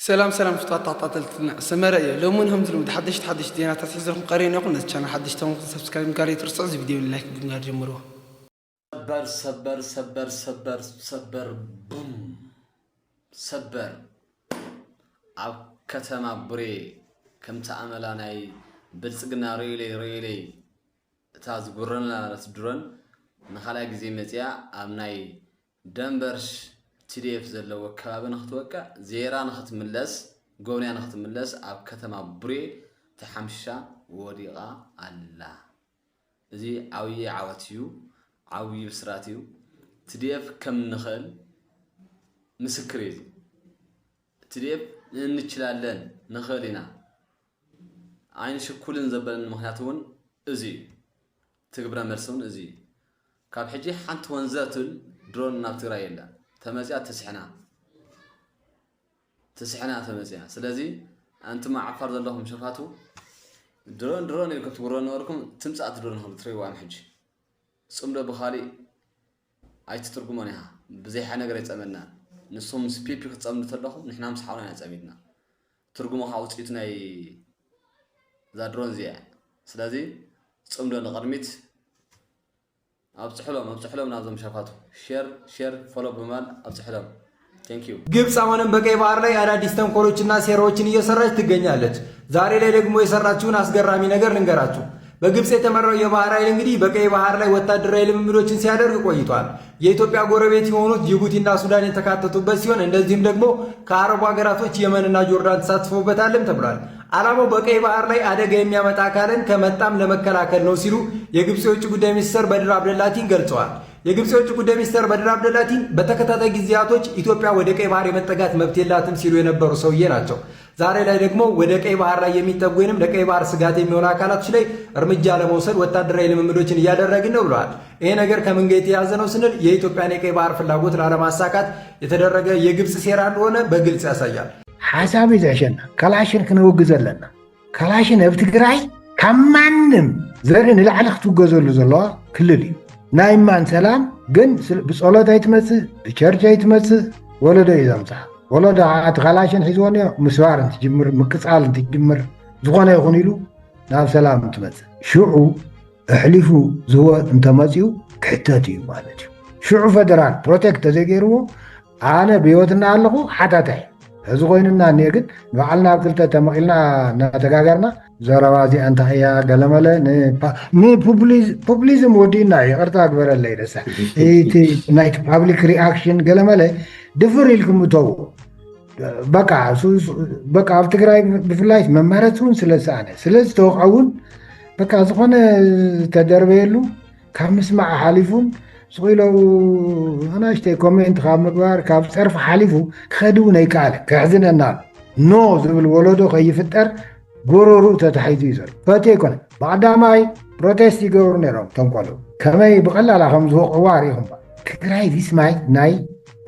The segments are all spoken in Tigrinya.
سلام سلام تطلتنا سمرة لو منهم تلو تحدش دينا تحسيزهم قرين يقول نتشان حدشتهم سبسكرايب قاري ترصع فيديو لايك بدنا جمروه ሰበር ቡም ሰበር ኣብ ከተማ ቡሬ ከምታ ኣመላ ናይ ብልጽግና ሬሌ ታዝ ጉረና ረስድረን ንኻላይ ግዜ መጽያ ኣብ ናይ ደንበርሽ TDF ዘለዎ ከባቢ ንኽትወቃ ዜራ ንኽትምለስ ጎብንያ ንኽትምለስ ኣብ ከተማ ቡሬ ተሓምሻ ወዲቓ ኣላ እዚ ዓውይ ዓወትዩ ዓውይ ብስራትዩ TDF كم نخل مسكري TDF نشلالن نخلينا عين شكولن زبلن مهناتون ازي تقبر مرسون ازي كاب حجي حنت ونزاتل درون نابترا يلا تمزيا تسحنا تمزيا سلازي انتم عفر لهم شفاتو درون اللي كنت تقولون وركم تمسات درون هم تريوا عن حجي صمد بخالي أي تترجمونها بزي حنا قريت أمنا نصوم سبيبي كتصمد تلاهم نحنا مسحورنا نتأميدنا ترجموها وتقيتنا زادرون زيا سلازي تصمد الغرميت أبصحلهم نازم شافاتو شير فولو بمال أبصحلهم Thank you. ግብጽ አሁንም በቀይ ባህር ላይ አዳዲስ ተንኮሎችና ሴራዎችን እየሰራች ትገኛለች። ዛሬ ላይ ደግሞ የሰራችውን አስገራሚ ነገር ልንገራችሁ። በግብጽ የተመራው የባህር ኃይል እንግዲህ በቀይ ባህር ላይ ወታደራዊ ልምምዶችን ሲያደርግ ቆይቷል። የኢትዮጵያ ጎረቤት የሆኑት ጅቡቲና ሱዳን የተካተቱበት ሲሆን እንደዚህም ደግሞ ከአረብ ሀገራቶች የመንና ጆርዳን ተሳትፎበታልም ተብሏል። ዓላማው በቀይ ባህር ላይ አደጋ የሚያመጣ አካልን ከመጣም ለመከላከል ነው ሲሉ የግብጽ የውጭ ጉዳይ ሚኒስትር በድር አብደላቲን ገልጸዋል። የግብጽ የውጭ ጉዳይ ሚኒስትር በድር አብደላቲን በተከታታይ ጊዜያቶች ኢትዮጵያ ወደ ቀይ ባህር የመጠጋት መብት የላትም ሲሉ የነበሩ ሰውዬ ናቸው። ዛሬ ላይ ደግሞ ወደ ቀይ ባህር ላይ የሚጠጉ ወይንም ለቀይ ባህር ስጋት የሚሆኑ አካላቶች ላይ እርምጃ ለመውሰድ ወታደራዊ ልምምዶችን እያደረግን ነው ብለዋል። ይሄ ነገር ከምን ጋር የተያዘ ነው ስንል የኢትዮጵያን የቀይ ባህር ፍላጎት ላለማሳካት የተደረገ የግብጽ ሴራ እንደሆነ በግልጽ ያሳያል። ሐሳብ ይዘሽና ካላሽን ክንውግዝ ኣለና ካላሽን ኣብ ትግራይ ከማንም ዘርን ላዕሊ ክትገዘሉ ዘለዋ ክልል እዩ ናይ ማን ሰላም ግን ብጸሎት ኣይትመጽእ ብቸርች ኣይትመጽእ ወለዶ እዩ ዘምጽእ ወለዶ ኣቲ ካላሽን ሒዝዎን ምስባር እንትጅምር ምቅጻል እንትጅምር ዝኾነ ይኹን ኢሉ ናብ ሰላም እንትመጽእ ሽዑ ኣሕሊፉ ዝህቦ እንተመጺኡ ክሕተት እዩ ማለት እዩ ሽዑ ፌደራል ፕሮቴክት ተዘይገይርዎ ኣነ ብሂወትና ኣለኹ ሓታታይ እዚ ኮይኑና እኒአ ግን በዓልና ኣብ ክልተ ተመቂልና እናተጋገርና ዘረባ እዚኣ እንታይ እያ ገለመለ ንፖፑሊዝም ወዲእና ይቅርታ ግበረለይ ደሳ እቲ ናይቲ ፓብሊክ ሪኣክሽን ገለመለ ድፍር ኢልኩም እተው በቃ ኣብ ትግራይ ብፍላይ መማረፅ እውን ስለዝሰኣነ ስለዝተወቅዐውን በቃ ዝኾነ ተደርበየሉ ካብ ምስማዕ ሓሊፉን ስቑኢለው ኣናእሽተይ ኮሜንት ካብ ምግባር ካብ ፀርፊ ሓሊፉ ክኸድ እውን ኣይከኣለ ክሕዝነና ኖ ዝብል ወለዶ ከይፍጠር ጎረሩ ተታሒዙ እዩ ዘሎ ፈት ኣይኮነ ብቀዳማይ ፕሮቴስት ይገብሩ ነይሮም ተንኮሉ ከመይ ብቐላላ ከም ዝወቕዕዋ ሪኢኹም ትግራይ ዚስማይ ናይ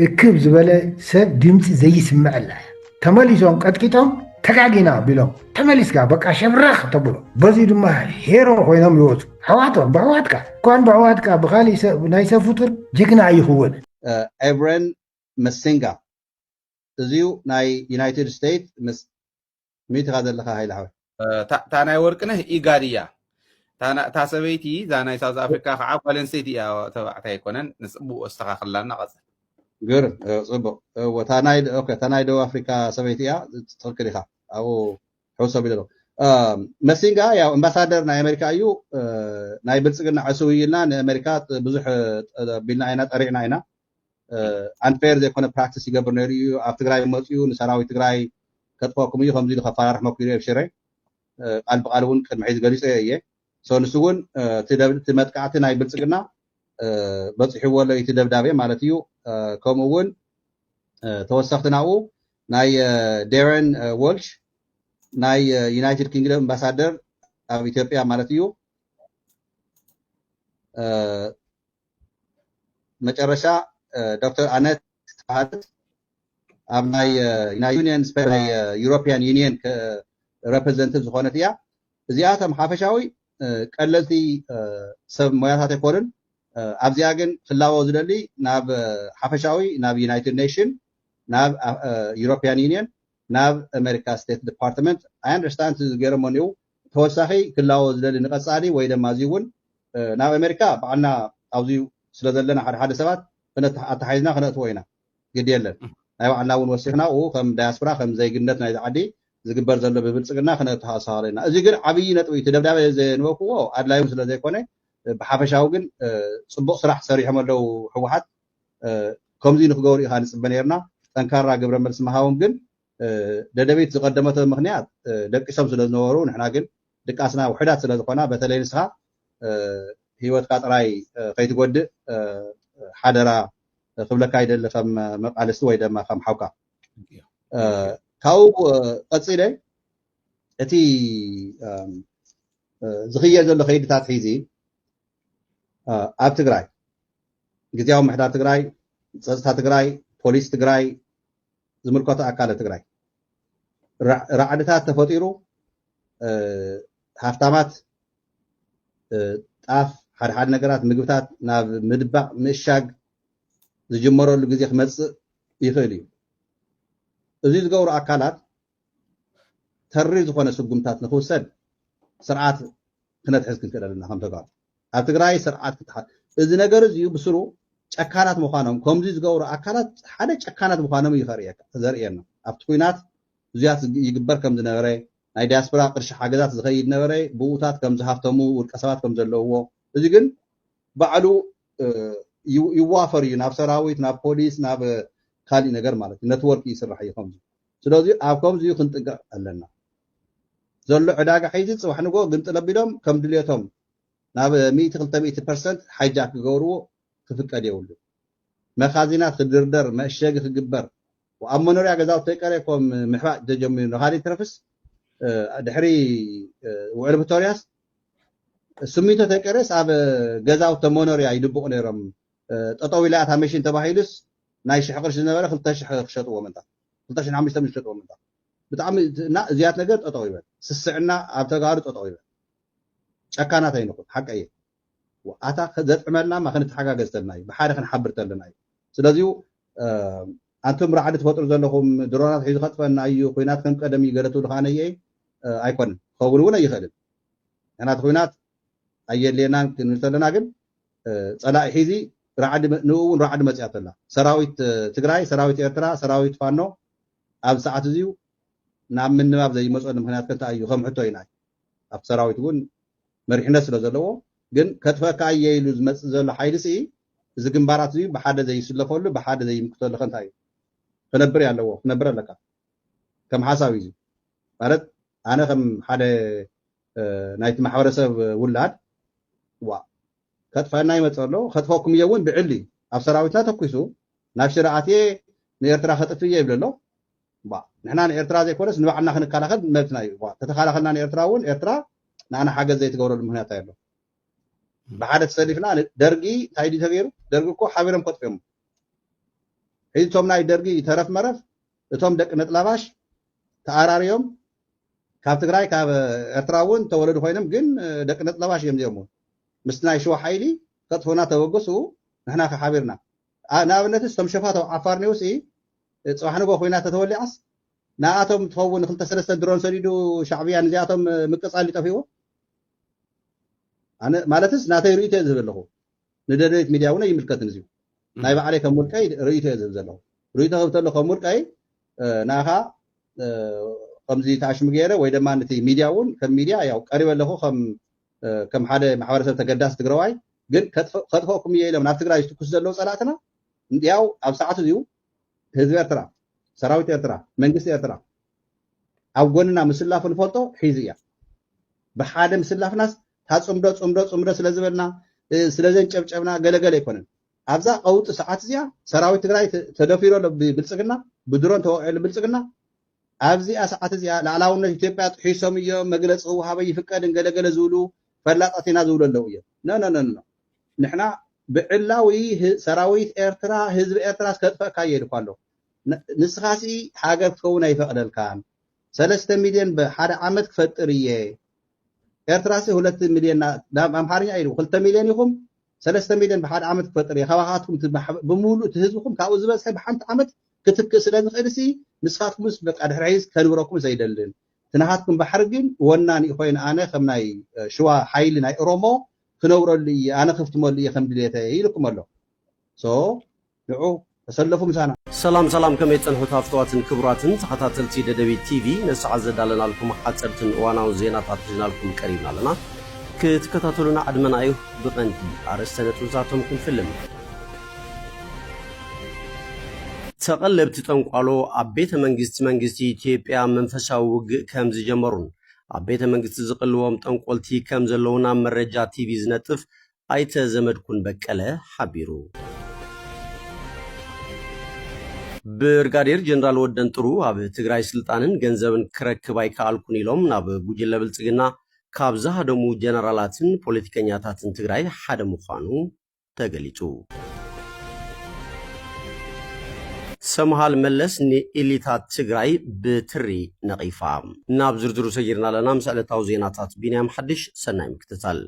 እክብ ዝበለ ሰብ ድምፂ ዘይስምዐላ እያ ተመሊሶም ቀጥቂጦም ተጋጊና ቢሎም ተመሊስካ በቃ ሸብረኽ ተብሎ በዚ ድማ ሄሮ ኮይኖም ይወፁ ሕዋቶም ብሕዋትካ እኳን ብሕዋትካ ብኻሊእ ናይ ሰብ ፍጡር ጅግና ይኽውን ኤብረን መሲንጋ እዚዩ ናይ ዩናይትድ ስቴትስ ምስ ሚትኻ ዘለኻ ሃይለ ሓወይ እታ ናይ ወርቅነህ ኢጋድ እያ እታ ሰበይቲ እዛ ናይ ሳውዝ ኣፍሪካ ከዓ ጓል ኣንስተይቲ እያ ተባዕታይ ኣይኮነን ንፅቡቅ ኣስተኻኽላና ቀፅል ግር ፅቡቅ እታ ናይ ደቡብ ኣፍሪካ ሰበይቲ እያ ትኽክል ኢኻ ኣብኡ ሕውሰብ ኢለ መሲንጋ ያው ኣምባሳደር ናይ ኣሜሪካ እዩ ናይ ብልፅግና ዕስው ኢልና ንኣሜሪካ ብዙሕ ቢልና ኢና ጠሪዕና ኢና አንፌር ዘይኮነ ፕራክቲስ ይገብር ነይሩ እዩ ኣብ ትግራይ መፅኡ ንሰራዊት ትግራይ ከጥፈኩም እዩ ከምዚ ኢሉ ከፈራርሕመኩ ኢሉ ኣብ ሽረ ቃል ብቃል እውን ቅድሚ ሒዝ ገሊፀ እየ ንሱ እውን እቲ መጥቃዕቲ ናይ ብልፅግና በፂሕዎ ኣሎ እቲ ደብዳቤ ማለት እዩ ከምኡ እውን ተወሰኽቲ ናብኡ ናይ ዴረን ዎልሽ ናይ ዩናይትድ ኪንግደም ኣምባሳደር ኣብ ኢትዮጵያ ማለት እዩ መጨረሻ ዶክተር ኣነት ተባሃለት ኣብ ናይ ዩኒየን ናይ ዩሮፒያን ዩኒየን ሬፕሬዘንታቲቭ ዝኾነት እያ እዚኣቶም ሓፈሻዊ ቀለልቲ ሰብ ሞያታት ኣይኮኑን ኣብዚኣ ግን ክላዎ ዝደሊ ናብ ሓፈሻዊ ናብ ዩናይትድ ኔሽን ናብ ዩሮፒያን ዩኒየን ናብ ኣሜሪካ ስቴት ዲፓርትመንት I understand ገረሞኒው ተወሳኺ ክላዎ ዝደሊ ንቐጻሊ ወይ ድማ እዚ እውን ናብ ኣሜሪካ ባዕልና ኣብዚዩ ስለ ዘለና ሓደ ሰባት ክነት ኣተሓይዝና ክነእትዎ ኢና ግድ የለን ናይ ባዕልና እውን ወሲኽና ከም ዳያስፖራ ከም ዘይግነት ናይ ዓዲ ዝግበር ዘሎ ብብልጽግና ክነተሓሳለና እዚ ግን ዓብይ ነጥቢ እቲ ደብዳቤ ዘንበብክዎ ኣድላዩ ስለ ዘይኮነ ብሓፈሻው ግን ጽቡቕ ስራሕ ሰሪሖም ኣለው ሕወሓት ከምዚ ንክገብሩ ኢኻ ንጽበ ነርና ጠንካራ ግብረ መልሲ መሃቦም ግን ደደቤት ዝቀደመተ ምክንያት ደቂሶም ስለ ዝነበሩ ንሕና ግን ድቃስና ውሕዳት ስለ ዝኾና በተለይ ንስኻ ህይወትካ ጥራይ ከይትጎድእ ሓደራ ክብለካ ይደሊ ከም መቃልስቲ ወይ ድማ ከም ሓውካ ካብኡ ቀፂለ እቲ ዝኽየል ዘሎ ከይድታት ሒዚ ኣብ ትግራይ ጊዜያዊ ምሕዳር ትግራይ ፀጥታ ትግራይ ፖሊስ ትግራይ ዝምልከቱ ኣካላት ትግራይ ራዕድታት ተፈጢሩ ሃፍታማት ጣፍ ሓደ ነገራት ምግብታት ናብ ምድባቕ ምእሻግ ዝጅመረሉ ግዜ ክመጽእ ይኽእል እዩ እዚ ዝገብሩ ኣካላት ተሪ ዝኾነ ስጉምታት ንኽውሰድ ስርዓት ክነትሕዝ ክንክእል ኣለና ከም ተጋሩ ኣብ ትግራይ ስርዓት ክትሓ እዚ ነገር እዚ ብስሩ ጨካናት ምዃኖም ከምዚ ዝገብሩ ኣካላት ሓደ ጨካናት ምዃኖም ዘርእየና ኣብቲ ኩናት እዚያት ይግበር ከም ዝነበረ ናይ ዲያስፖራ ቅርሺ ሓገዛት ዝኸይድ ነበረ ብኡታት ከም ዝሃፍተሙ ውልቀ ሰባት ከም ዘለውዎ እዚ ግን ባዕሉ ይዋፈር እዩ ናብ ሰራዊት ናብ ፖሊስ ናብ ካልእ ነገር ማለት ኔትወርክ ይስራሕ እዩ ከምዚ ስለዚ ኣብ ከምዚ ክንጥንቀቕ ኣለና ዘሎ ዕዳጋ ሒዚ ጽባሕ ንጎ ግን ጥለቢሎም ከም ድልየቶም ናብ 100-200% ሃይጃክ ክገብርዎ ክፍቀድ የብሉ መኻዚናት ክድርደር መእሸጊ ክግበር ወኣብ መኖርያ ገዛውቲ ተቀረኮም ምሕባእ ተጀሚሩ ንኻሊእ ትረፍስ ድሕሪ ውዕል ቪክቶሪያስ ስሚንቶ ተቀረስ ኣብ ገዛውቲ መኖርያ ይድብቑ ነይሮም ጠጠው ኢላ እታ መሽን ተባሂሉስ ናይ 1000 ቅርሺ ዝነበረ 2000 ክሸጥዎ ምንታ 2500 ክሸጥዎ ምንታ ብጣዕሚ እዚያት ነገር ጠጠው ይበል ስስዕና ኣብ ተጋሩ ጠጠው ይበል ጨካናት ኣይንኹን ሓቀየ ኣታ ዘጥዕመልና ማ ክንተሓጋገዝተልና እዩ ብሓደ ክንሓብር ተለና እዩ ስለዚ አንቱም ራዕዲ ትፈጥሩ ዘለኹም ድሮናት ሒዙ ከጥፈና እዩ ኩናት ከም ቀደም ይገለቱ ልኻነየ ኣይኮንን ከውን እውን ኣይኽእልን ናት ኩናት ኣየድልየናን ክንብል ተለና ግን ፀላኢ ሒዚ ራዕዲ ንኡውን ራዕዲ መፅያተላ ሰራዊት ትግራይ ሰራዊት ኤርትራ ሰራዊት ፋኖ ኣብ ሰዓት እዚዩ ናብ ምንባብ ዘይመፀሉ ምክንያት ከንታ እዩ ከም ሕቶ ኢና ኣብ ሰራዊት እውን መሪሕነት ስለ ዘለዎ ግን ከጥፈካ እየኢሉ ዝመፅእ ዘሎ ሓይሊ ስኢ እዚ ግንባራት እዚዩ ብሓደ ዘይስለፈሉ ብሓደ ዘይምክተሉ ከንታ እዩ ክነብር ያለዎ ክነብር ኣለካ ከም ሓሳብ እዩ ማለት ኣነ ከም ሓደ ናይቲ ማሕበረሰብ ውላድ ዋ ከጥፈና ይመፅእ ኣሎ ከጥፈኩም እየ እውን ብዕሊ ኣብ ሰራዊትና ተኩሱ ናብ ሽርዓትየ ንኤርትራ ከጥፍ እየ ይብል ኣሎ ንሕና ንኤርትራ ዘይኮነስ ንባዕልና ክንከላኸል መብትና እዩ ተተኸላኸልና ንኤርትራ እውን ኤርትራ ንኣና ሓገዝ ዘይትገብረሉ ምክንያት ኣሎ ብሓደ ተሰሊፍና ደርጊ ታይዲ ተገይሩ ደርጊ እኮ ሓቢሮም ከጥፍዮም ሕዚ እቶም ናይ ደርጊ ተረፍ መረፍ እቶም ደቂ ነጥላባሽ ተኣራርዮም ካብ ትግራይ ካብ ኤርትራ እውን ተወለዱ ኮይኖም ግን ደቂ ነጥላባሽ እዮም እዚኦም ምስ ናይ ሽዋ ሓይሊ ከጥፉና ተበገሱ ንሕና ከሓቢርና ንኣብነትስ እቶም ሸፋት ዓፋር ኒውሲ ፅባሕ ንጎ ኩናት ተተወሊዓስ ንኣቶም ትኸውን 2-3 ድሮን ሰዲዱ ሻዕብያ ንዚኣቶም ምቅፃል ይጠፊዎ ኣነ ማለትስ ናተይ ርእይቶ ዝህብ ኣለኹ ንደደቤት ሚድያ እውን ይምልከትን እዚዩ ናይ ባዕለይ ከም ውልቀይ ርእይቶ ዝህብ ዘለኹ ርእይቶ ክብተሎ ከም ውልቀይ ንኣኻ ከምዚ ተኣሽሙ ገይረ ወይ ድማ ነቲ ሚድያ እውን ከም ሚድያ ያው ቀሪበ ኣለኹ ከም ሓደ ማሕበረሰብ ተገዳስ ትግራዋይ ግን ከጥፈኩም እየ ኢሎም ናብ ትግራይ ዝትኩስ ዘለዉ ፀላእትና ያው ኣብ ሰዓት እዚዩ ህዝቢ ኤርትራ ሰራዊት ኤርትራ መንግስቲ ኤርትራ ኣብ ጎንና ምስላፍ ንፈልጦ ሒዚ እያ ብሓደ ምስላፍናስ ታፅምዶ ስለ ዝበልና ስለዘንጨብጨብና ገለገለ ኣይኮነን ኣብዛ ቀውጢ ሰዓት እዚኣ ሰራዊት ትግራይ ተደፊሮ ብልፅግና ብድሮን ተወቂዑ ብልፅግና ኣብዚኣ ሰዓት እዚኣ ላዕላውነት ኢትዮጵያ ጥሒሶም እዮም መግለፂ ውሃበ ይፍቀድን ገለገለ ዝብሉ ፈላጣት ኢና ዝብሉ ኣለዉ እዮም ኖ ንሕና ብዕላዊ ሰራዊት ኤርትራ ህዝቢ ኤርትራ ከጥፈእካ የድኳ ኣሎ ንስኻሲ ሃገር ክትከውን ኣይፈቅደልካን 3 ሚልዮን ብሓደ ዓመት ክፈጥር እየ ኤርትራሲ 2 ሚልዮን ናብ ኣምሓርኛ ኢሉ 2 ሚልዮን ይኹም 3 ሚልዮን ብሓደ ዓመት ክፈጥር እየ ከባኻትኩም ብምሉእ ህዝብኩም ካብኡ ዝበዝሐ ብሓንቲ ዓመት ክትክእ ስለ ንኽእልሲ ንስኻትኩምስ በቃ ድሕሪዝ ከንብረኩም ዘይደልን ትናሃትኩም ባሕርግን ወናን ይኮይን ኣነ ከም ናይ ሽዋ ሓይሊ ናይ ኦሮሞ ክነብረሉ እየ ኣነ ክፍትመሉ እየ ከም ድሌተ ኢልኩም ኣሎ ሶ ንዑ ተሰለፉ ምሳና ሰላም ከመይ ፀንሑ ታፍተዋትን ክቡራትን ተኸታተልቲ ደደቢት ቲቪ ነሰዓት ዘዳለናልኩም ሓፀርትን እዋናዊ ዜናታት ሒዝናልኩም ቀሪብና ኣለና ክትከታተሉና ዓድመና እዩ ብቐንዲ ኣርእስተ ነጥብታቶም ክንፍልም ተቐለብቲ ጠንቋሎ ኣብ ቤተ መንግስቲ ኢትዮጵያ መንፈሳዊ ውግእ ከም ዝጀመሩን ኣብ ቤተ መንግስቲ ዝቕልዎም ጠንቆልቲ ከም ዘለውና መረጃ ቲቪ ዝነጥፍ ኣይተ ዘመድኩን በቀለ ሓቢሩ ብርጋዴር ጀነራል ወደን ጥሩ ኣብ ትግራይ ስልጣንን ገንዘብን ክረክብ ኣይከኣልኩን ኢሎም ናብ ጉጅለ ብልጽግና ካብ ዝሃደሙ ጀነራላትን ፖለቲከኛታትን ትግራይ ሓደ ምዃኑ ተገሊጹ ሰምሃል መለስ ንኢሊታት ትግራይ ብትሪ ነቒፋ ናብ ዝርዝሩ ሰጊርና ኣለና ምስ ዕለታዊ ዜናታት ቢንያም ሓድሽ ሰናይ ምክትታል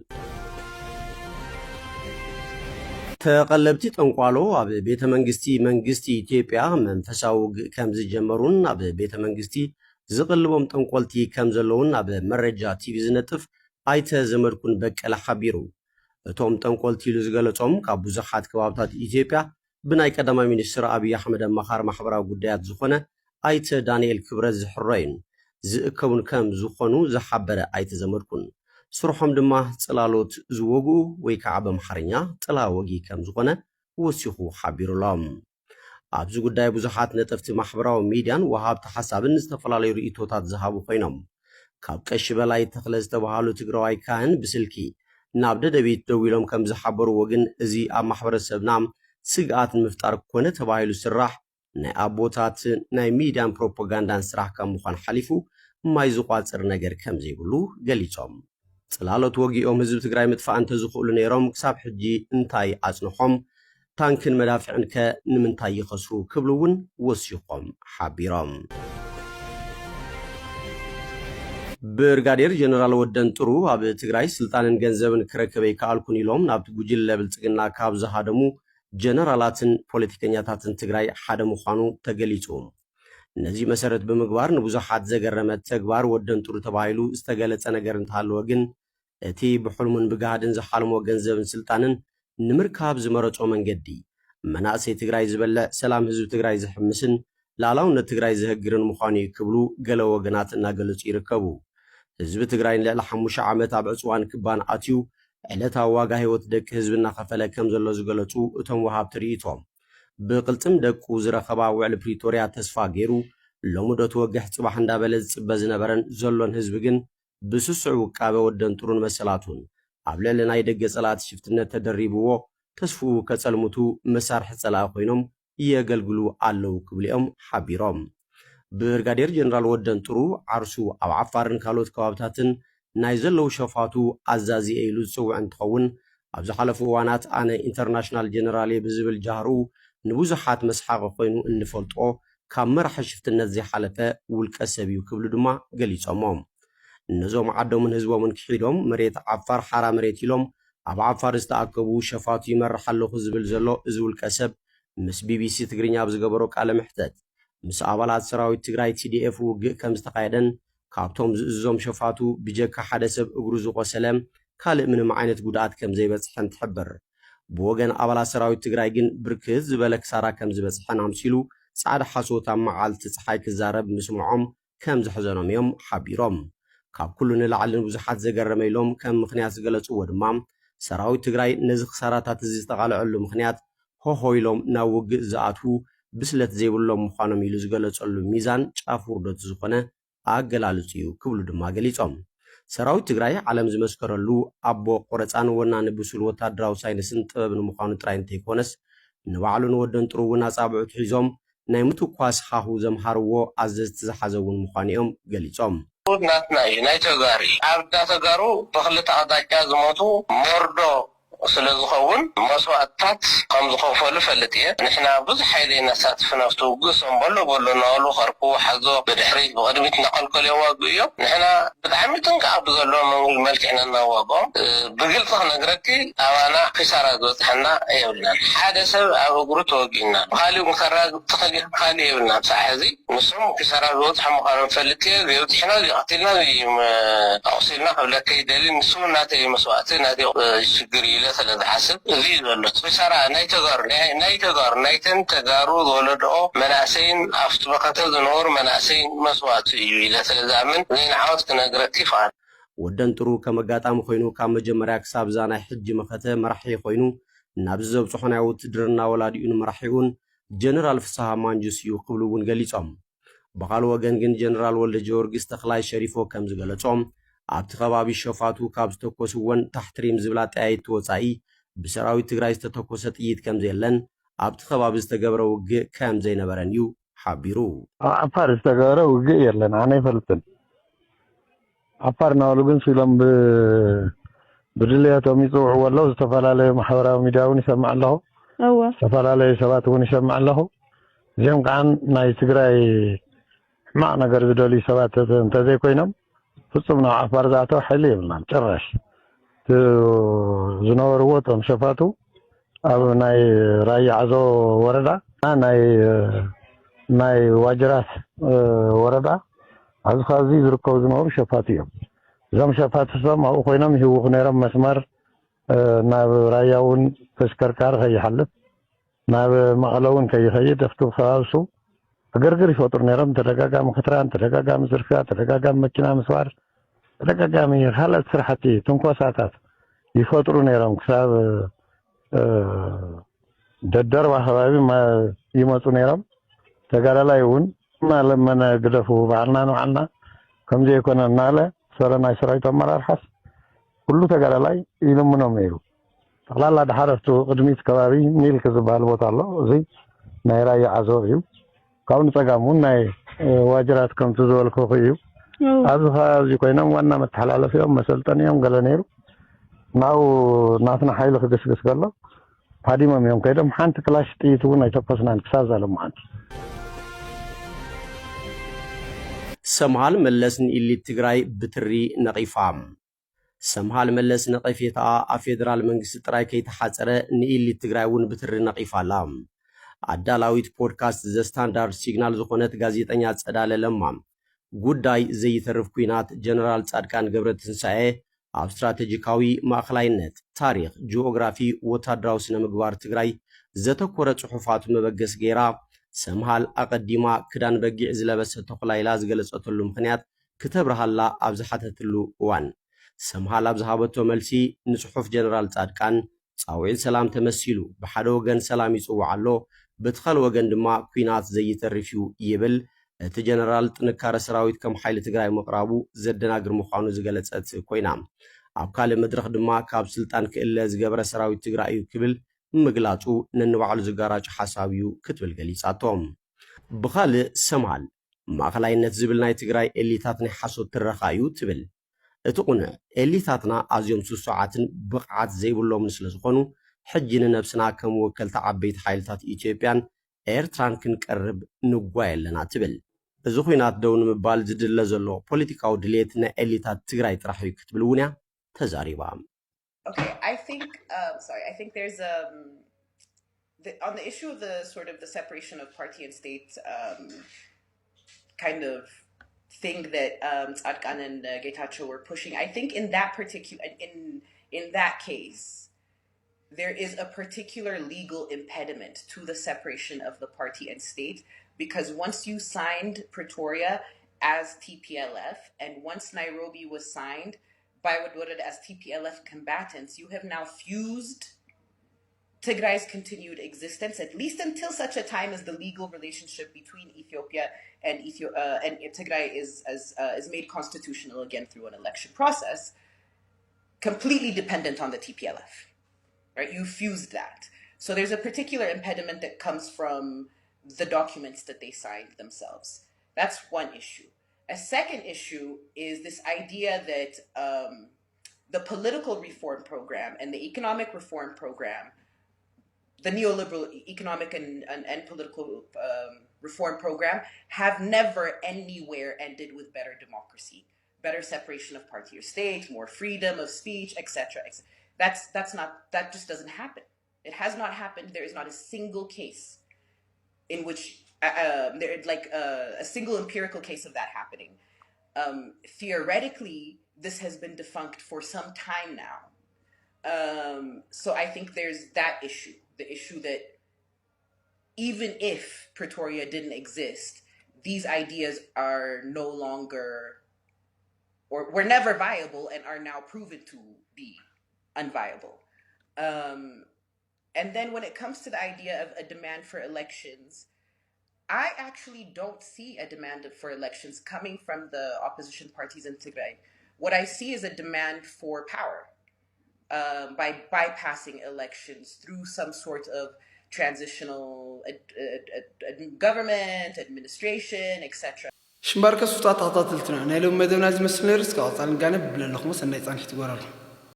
ተቐለብቲ ጠንቋሎ ኣብ ቤተ መንግስቲ ኢትዮጵያ መንፈሳዊ ውግእ ከም ዝጀመሩን ኣብ ቤተ መንግስቲ ዝቕልቦም ጠንቆልቲ ከም ዘለውን ኣብ መረጃ ቲቪ ዝነጥፍ ኣይተ ዘመድኩን በቀለ ሓቢሩ እቶም ጠንቆልቲ ኢሉ ዝገለጾም ካብ ብዙሓት ከባብታት ኢትዮጵያ ብናይ ቀዳማይ ሚኒስትር ኣብይ ኣሕመድ ኣማኻሪ ማሕበራዊ ጉዳያት ዝኾነ ኣይተ ዳንኤል ክብረት ዝሕረዩን ዝእከቡን ከም ዝኾኑ ዝሓበረ ኣይተ ዘመድኩን ስርሖም ድማ ጽላሎት ዝወግኡ ወይ ከዓ በአምሓርኛ ጥላ ወጊ ከም ዝኾነ ወሲኹ ሓቢሩሎም ኣብዚ ጉዳይ ብዙሓት ነጠፍቲ ማሕበራዊ ሚድያን ወሃብቲ ሓሳብን ዝተፈላለዩ ርእይቶታት ዝሃቡ ኮይኖም ካብ ቀሺ በላይ ተኽለ ዝተባሃሉ ትግራዋይ ካህን ብስልኪ ናብ ደደቢት ደው ኢሎም ከም ዝሓበርዎ ግን እዚ ኣብ ማሕበረሰብና ስግኣት ምፍጣር ኮነ ተባሂሉ ስራሕ ናይ ኣቦታት ናይ ሚድያን ፕሮፓጋንዳን ስራሕ ከም ምዃን ሓሊፉ ማይ ዝቋፅር ነገር ከም ዘይብሉ ገሊፆም ጽላሎት ወጊኦም ህዝቢ ትግራይ ምጥፋእ እንተዝኽእሉ ነይሮም ክሳብ ሕጂ እንታይ ኣጽንሖም ታንክን መዳፍዕን ከ ንምንታይ ይኸስሩ ክብሉ እውን ወሲኾም ሓቢሮም ብርጋዴር ጀነራል ወደን ጥሩ ኣብ ትግራይ ስልጣንን ገንዘብን ክረክብ ኣይከኣልኩን ኢሎም ናብቲ ጉጅለ ብልጽግና ካብ ዝሃደሙ ጀነራላትን ፖለቲከኛታትን ትግራይ ሓደ ምዃኑ ተገሊጹ ነዚ መሰረት ብምግባር ንብዙሓት ዘገረመ ተግባር ወደን ጥሩ ተባሂሉ ዝተገለጸ ነገር እንተሃለወ ግን እቲ ብሕልሙን ብጋሃድን ዝሓልሞ ገንዘብን ስልጣንን ንምርካብ ዝመረጾ መንገዲ መናእሰይ ትግራይ ዝበልዕ ሰላም ህዝቢ ትግራይ ዝሕምስን ላዕላውነት ትግራይ ዝህግርን ምዃኑ ክብሉ ገለ ወገናት እናገለጹ ይርከቡ ህዝቢ ትግራይ ንልዕሊ 5 ዓመት ኣብ ዕፅዋን ክባን ኣትዩ ዕለታዊ ዋጋ ህይወት ደቂ ህዝቢ እናኸፈለ ከም ዘሎ ዝገለጹ እቶም ወሃብቲ ርእይቶም ብቅልጥም ደቁ ዝረኸባ ውዕሊ ፕሪቶርያ ተስፋ ገይሩ ሎሚ ዶ ትወግሕ ጽባሕ እንዳበለ ዝጽበ ዝነበረን ዘሎን ህዝቢ ግን ብስስዕ ውቃበ ወደን ጥሩን መሰላቱን ኣብ ልዕሊ ናይ ደገ ጸላት ሽፍትነት ተደሪብዎ ተስፍኡ ከጸልሙቱ መሳርሒ ጸላኢ ኮይኖም የገልግሉ ኣለው ክብሊኦም ሓቢሮም ብርጋዴር ጀነራል ወደን ጥሩ ዓርሱ ኣብ ዓፋርን ካልኦት ከባብታትን ናይ ዘለው ሸፋቱ ኣዛዚ ኢሉ ዝጽውዕ እንትኸውን ኣብ ዝሓለፉ እዋናት ኣነ ኢንተርናሽናል ጀነራል ብዝብል ጃህሩ ንብዙሓት መስሓቂ ኮይኑ እንፈልጦ ካብ መራሒ ሽፍትነት ዘይሓለፈ ውልቀ ሰብ እዩ ክብሉ ድማ ገሊፆሞም እነዞም ዓዶምን ህዝቦምን ክሒዶም መሬት ዓፋር ሓራ መሬት ኢሎም ኣብ ዓፋር ዝተኣከቡ ሸፋቱ ይመርሕ ኣለኹ ዝብል ዘሎ እዚ ውልቀ ሰብ ምስ ቢቢሲ ትግርኛ ብዝገበሮ ቃለ ምሕተት ምስ ኣባላት ሰራዊት ትግራይ TDF ውግእ ከም ዝተኻየደን ካብቶም ዝእዞም ሸፋቱ ብጀካ ሓደ ሰብ እግሩ ዝቆሰለ ካልእ ምንም ዓይነት ጉድኣት ከም ዘይበጽሕን ትሕብር ብወገን ኣባላት ሰራዊት ትግራይ ግን ብርክት ዝበለ ክሳራ ከም ዝበጽሐን ኣምሲሉ ጻዕዳ ሓሶት ኣብ መዓልቲ ፀሓይ ክዛረብ ምስምዖም ከም ዝሕዘኖም እዮም ሓቢሮም ካብ ኩሉ ንላዕሊ ብዙሓት ዘገረመ ኢሎም ከም ምኽንያት ዝገለጽዎ ድማ ሰራዊት ትግራይ ነዚ ክሳራታት እዚ ዝተቃልዐሉ ምኽንያት ሆሆ ኢሎም ናብ ውግእ ዝኣትዉ ብስለት ዘይብሎም ምዃኖም ኢሉ ዝገለጸሉ ሚዛን ጫፍ ውርደት ዝኾነ ኣገላልጹ እዩ ክብሉ ድማ ገሊጾም ሰራዊት ትግራይ ዓለም ዝመስከረሉ ኣቦ ቆረፃን ወናኒ ብሱል ወታደራዊ ሳይንስን ጥበብን ምዃኑ ጥራይ እንተይኮነስ ንባዕሉን ወደን ጥሩ እውን ኣጻብዑት ሒዞም ናይ ምትኳስ ሓሁ ዘምሃርዎ ኣዘዝቲ ዝሓዘ እውን ምዃኑ እዮም ገሊጾም ናትና እዩ ናይ ተጋሩ ኣብ ተጋሩ ብኽልተ ኣቅጣጫ ዝሞቱ ሞርዶ ስለዝኸውን መስዋዕትታት ከም ዝኸፈሉ ፈልጥ እየ ንሕና ብዙሕ ሓይሊ ነሳትፍ ናብቲ ውግሶም በሎ እናበሉ ከርኩ ሓዞ ብድሕሪት ብቅድሚት እናቀልቀሉ የዋግኡ እዮም ንሕና ብጣዕሚ ጥንቃቅ ብዘለዎ መልክዕና እናዋግኦም ብግልፂ ክነግረኪ ኣባና ኪሳራ ዝበፅሐና የብልናን ሓደ ሰብ ኣብ እግሩ ተወጊእና ብካሊኡ ክሰራግጥ ትኽእል ካሊእ የብልናን ሳዕ ሕዚ ንሶም ኪሳራ ዝበፅሐ ምዃኖም ፈልጥ እየ ገይብፅሕና ቀቲልና ኣቁሲልና ክብለከ ይደሊ ንሱ ናተይ መስዋዕቲ ናተይ ሽግር ኢለ ስለዝሓስብ እዚ ዘሎ ኪሳራ ናይ ተጋሩ ናይተን ተጋሩ ዝወለድኦ መናእሰይን ኣብቲ በከተል ዝነበሩ መናእሰይን መስዋዕቲ እዩ ኢለ ስለዝኣምን ዘይንዓወት ክነግረኪ ይፍኣል ወደን ጥሩ ከመጋጣሚ ኮይኑ ካብ መጀመርያ ክሳብ ዛ ናይ ሕጂ መኸተ መራሒ ኮይኑ ናብዚ ዘብፅሖ ናይ ውትድርና ወላዲኡ ንመራሒ እውን ጀነራል ፍስሓ ማንጁስ እዩ ክብሉ እውን ገሊፆም ብኻልእ ወገን ግን ጀነራል ወልደ ጀወርግስ ተኽላይ ሸሪፎ ከም ዝገለጾም ኣብቲ ከባቢ ሸፋቱ ካብ ዝተኮስዎን ታሕትሪም ዝብላ ጠያይት ወፃኢ ብሰራዊት ትግራይ ዝተተኮሰ ጥይት ከም ዘየለን ኣብቲ ከባቢ ዝተገብረ ውግእ ከም ዘይነበረን እዩ ሓቢሩ ዓፋር ዝተገብረ ውግእ የለን ኣነ ይፈልጥን ዓፋር ናበሉ ግን ሲሎም ብድልየቶም ይፅውዑ ኣለዉ ዝተፈላለዩ ማሕበራዊ ሚድያ እውን ይሰማዕ ኣለኹ ዝተፈላለዩ ሰባት እውን ይሰማዕ ኣለኹ እዚኦም ከዓ ናይ ትግራይ ሕማቕ ነገር ዝደልዩ ሰባት እንተዘይኮይኖም ፍጹም ናብ ዓፋር ዝኣተው ሓይሊ የብልናን ጭራሽ ዝነበርዎ እቶም ሸፋቱ ኣብ ናይ ራያ ዓዞ ወረዳ ናይ ዋጅራት ወረዳ ኣብዚ ከባቢ ዝርከቡ ዝነበሩ ሸፋት እዮም እዞም ሸፋት እሶም ኣብኡ ኮይኖም ይህውኹ ነይሮም መስመር ናብ ራያ እውን ተሽከርካሪ ከይሓልፍ ናብ መቐለ እውን ከይኸይድ ኣብቲ ከባቢሱ እግርግር ይፈጥሩ ነይሮም ተደጋጋሚ ክትራን ተደጋጋሚ ዝርፊያ ተደጋጋሚ መኪና ምስባር ተደጋጋሚ ካልኦት ስራሕቲ ትንኮሳታት ይፈጥሩ ነይሮም ክሳብ ደደርባ ከባቢ ይመፁ ነይሮም ተጋዳላይ እውን እናለመነ ግደፉ ባዕልና ንባዕልና ከምዚ ኣይኮነ እናለ ሰረ ናይ ሰራዊት ኣመራርሓስ ኩሉ ተጋዳላይ ይልምኖም ነይሩ ጠቕላላ ድሓር ኣብቲ ቅድሚት ከባቢ ሚልክ ዝበሃል ቦታ ኣሎ እዚ ናይ ራያ ዓዞ እዩ ካብኡ ንፀጋም እውን ናይ ዋጅራት ከምቲ ዝበልክኹ እዩ ኣብዚ ከባቢ ኮይኖም ዋና መተሓላለፊኦም መሰልጠኒኦም ገለ ነይሩ ናብኡ ናትና ሓይሊ ክግስግስ ከሎ ሃዲሞም እዮም ከይዶም ሓንቲ ክላሽ ጥይት እውን ኣይተኮስናን ክሳብ ዘለምዓንቲ ሰምሃል መለስ ንኢሊት ትግራይ ብትሪ ነቒፋ ሰምሃል መለስ ነቐፌታ ኣብ ፌደራል መንግስቲ ጥራይ ከይተሓፀረ ንኢሊት ትግራይ እውን ብትሪ ነቒፋላ ኣዳላዊት ፖድካስት ዘስታንዳርድ ሲግናል ዝኾነት ጋዜጠኛ ፀዳለ ለማ ጉዳይ ዘይተርፍ ኩናት ጀነራል ጻድቃን ገብረ ትንሳኤ ኣብ ስትራቴጂካዊ ማእኸላይነት ታሪክ ጂኦግራፊ ወታደራዊ ስነ ምግባር ትግራይ ዘተኮረ ጽሑፋቱ መበገስ ገይራ ሰምሃል ኣቀዲማ ክዳን በጊዕ ዝለበሰ ተኽላይላ ዝገለጸተሉ ምኽንያት ክተብርሃላ ኣብ ዝሓተትሉ እዋን ሰምሃል ኣብ ዝሃበቶ መልሲ ንጽሑፍ ጀነራል ጻድቃን ጻውዒት ሰላም ተመሲሉ ብሓደ ወገን ሰላም ይጽዋዕ ኣሎ በቲ ካልእ ወገን ድማ ኩናት ዘይተርፍ እዩ ይብል እቲ ጀነራል ጥንካረ ሰራዊት ከም ሓይሊ ትግራይ ምቕራቡ ዘደናግር ምዃኑ ዝገለጸት ኮይና ኣብ ካልእ መድረኽ ድማ ካብ ስልጣን ክእለ ዝገበረ ሰራዊት ትግራይ እዩ ክብል ምግላጹ ነንባዕሉ ዝጋራጭ ሓሳብ እዩ ክትብል ገሊጻቶም ብኻልእ ሰምሃል ማእኸላይነት ዝብል ናይ ትግራይ ኤሊታት ናይ ሓሶት ትረኻ እዩ ትብል እቲ ቁኑዕ ኤሊታትና ኣዝዮም ስሱዓትን ብቕዓት ዘይብሎምን ስለ ዝኾኑ ሕጂ ንነብስና ከም ወከልቲ ዓበይቲ ሓይልታት ኢትዮጵያን ኤርትራን ክንቀርብ ንጓይ ኣለና ትብል እዚ ኩናት ደው ንምባል ዝድለ ዘሎ ፖለቲካዊ ድሌት ናይ ኤሊታት ትግራይ ጥራሕ እዩ ክትብል እውን እያ ተዛሪባ Okay, I think there's on the issue of the sort of the separation of party and state kind of thing that Tzadkan and Getachew were pushing. I think in that particular in that case, there is a particular legal impediment to the separation of the party and state because once you signed Pretoria as TPLF and once Nairobi was signed by Wadwada as TPLF combatants, you have now fused Tigray's continued existence, at least until such a time as the legal relationship between Ethiopia and Tigray is made constitutional again through an election process, completely dependent on the TPLF. Right? You fused that. So there's a particular impediment that comes from the documents that they signed themselves. That's one issue. A second issue is this idea that the political reform program and the economic reform program, the neoliberal economic and political reform program, have never anywhere ended with better democracy, better separation of party or state, more freedom of speech, etc. That just doesn't happen. It has not happened. There is not a single case in which a single empirical case of that happening. Theoretically, this has been defunct for some time now. So I think there's that issue, the issue that even if Pretoria didn't exist, these ideas are no longer, or were never viable and are now proven to be unviable. And then when it comes to the idea of a demand for elections, I actually don't see a demand for elections coming from the opposition parties in Tigray. What I see is a demand for power, by bypassing elections through some sort of transitional government, administration, etc. شمبارك سوطات تغطلتنا أنا لو مدونا زي مسلم رزق أصلا جانب بلا لخمس الناس عن حتى